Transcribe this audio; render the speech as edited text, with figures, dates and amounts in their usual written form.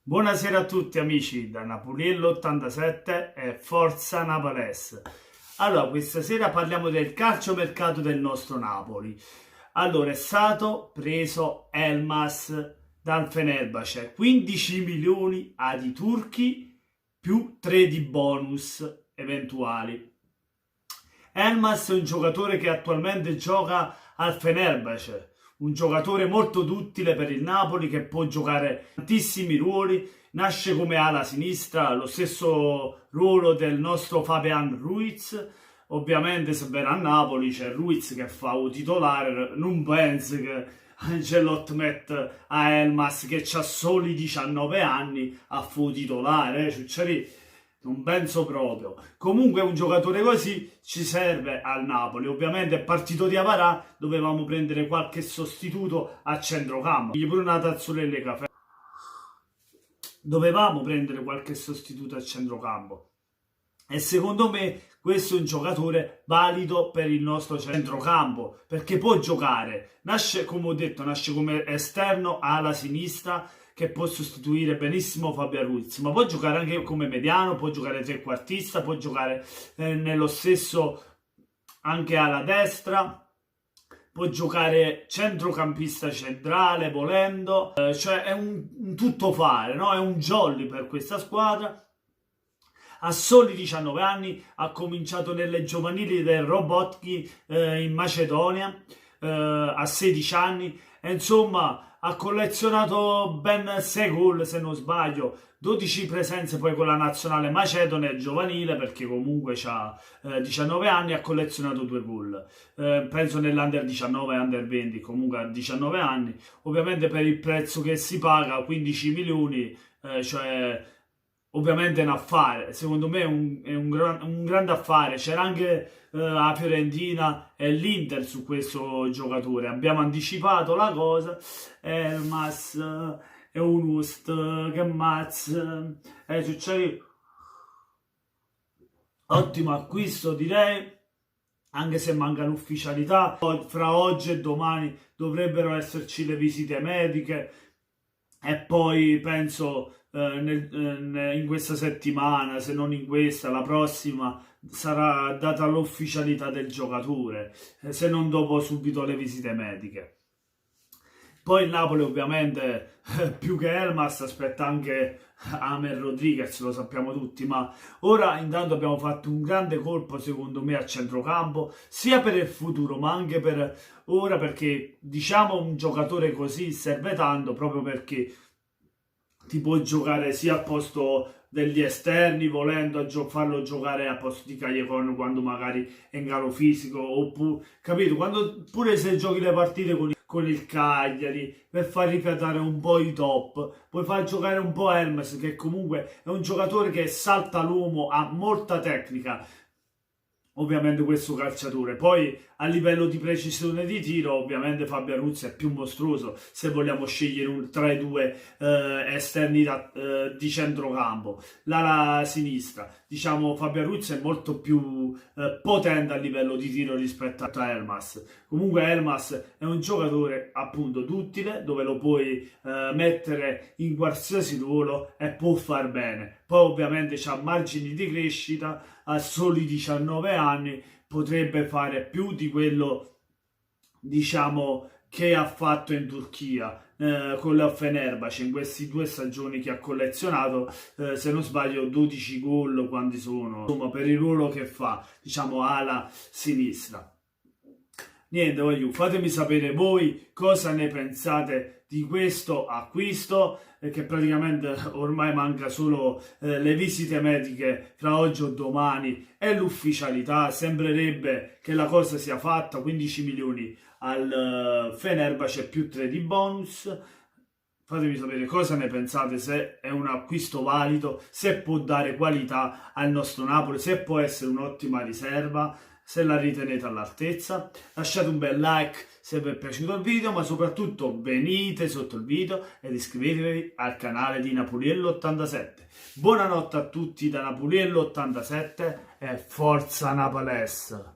Buonasera a tutti amici da Napoliello87 e Forza Napolès. Allora, questa sera parliamo del calciomercato del nostro Napoli. Allora, è stato preso Elmas dal Fenerbahce, 15 milioni ad i turchi più 3 di bonus eventuali. Elmas è un giocatore che attualmente gioca al Fenerbahce, un giocatore molto duttile per il Napoli che può giocare tantissimi ruoli, nasce come ala sinistra, lo stesso ruolo del nostro Fabian Ruiz. Ovviamente se verrà a Napoli c'è Ruiz che fa un titolare, non penso che Ancelotti metta a Elmas che ha soli 19 anni a fu titolare, non penso proprio. Comunque un giocatore così ci serve al Napoli. Ovviamente è partito di Avarà, dovevamo prendere qualche sostituto a centrocampo. Gli pure una tazzolella caffè. Dovevamo prendere qualche sostituto a centrocampo. E secondo me questo è un giocatore valido per il nostro centrocampo, perché può giocare. Nasce, come ho detto, nasce come esterno alla sinistra, che può sostituire benissimo Fabio Ruiz, ma può giocare anche come mediano, può giocare trequartista, può giocare nello stesso anche alla destra, può giocare centrocampista centrale volendo, cioè è un tuttofare, no? È un jolly per questa squadra. A soli 19 anni ha cominciato nelle giovanili del Robotki in Macedonia, a 16 anni, e insomma ha collezionato ben 6 gol se non sbaglio, 12 presenze poi con la nazionale macedone giovanile, perché comunque ha 19 anni, ha collezionato 2 gol, penso nell'Under 19 e Under 20, comunque a 19 anni, ovviamente per il prezzo che si paga, 15 milioni, cioè ovviamente è un affare, secondo me è un grande affare. C'era anche la Fiorentina e l'Inter su questo giocatore, abbiamo anticipato la cosa. Elmas è un Ust, che mazz, ottimo acquisto direi, anche se manca l'ufficialità. Fra oggi e domani dovrebbero esserci le visite mediche e poi penso in questa settimana, se non in questa, la prossima, sarà data l'ufficialità del giocatore, se non dopo subito le visite mediche. Poi il Napoli ovviamente più che Elmas aspetta anche Amer Rodriguez, lo sappiamo tutti, ma ora intanto abbiamo fatto un grande colpo secondo me a centrocampo, sia per il futuro ma anche per ora, perché diciamo un giocatore così serve tanto proprio perché ti può giocare sia a posto degli esterni, volendo farlo giocare a posto di Callejon quando magari è in calo fisico, oppure, capito? Quando pure se giochi le partite con il Cagliari per far rifiatare un po' i top, puoi far giocare un po' Hermes, che comunque è un giocatore che salta l'uomo, ha molta tecnica, ovviamente questo calciatore. Poi a livello di precisione di tiro ovviamente Fabio Ruiz è più mostruoso se vogliamo scegliere tra i due esterni di centrocampo. La sinistra, diciamo, Fabio Ruiz è molto più potente a livello di tiro rispetto a Elmas. Comunque Elmas è un giocatore appunto duttile, dove lo puoi mettere in qualsiasi ruolo e può far bene. Poi ovviamente c'ha margini di crescita, a soli 19 anni potrebbe fare più di quello, diciamo, che ha fatto in Turchia con la Fenerbahce in queste 2 stagioni che ha collezionato, se non sbaglio 12 gol, quanti sono, insomma, per il ruolo che fa, diciamo, ala sinistra. Niente, fatemi sapere voi cosa ne pensate di questo acquisto, che praticamente ormai manca solo le visite mediche fra oggi o domani e l'ufficialità. Sembrerebbe che la cosa sia fatta, 15 milioni al Fenerbahce più 3 di bonus. Fatemi sapere cosa ne pensate, se è un acquisto valido, se può dare qualità al nostro Napoli, se può essere un'ottima riserva, se la ritenete all'altezza. Lasciate un bel like se vi è piaciuto il video, ma soprattutto venite sotto il video ed iscrivetevi al canale di Napoliello87. Buonanotte a tutti da Napoliello87 e Forza Napolès!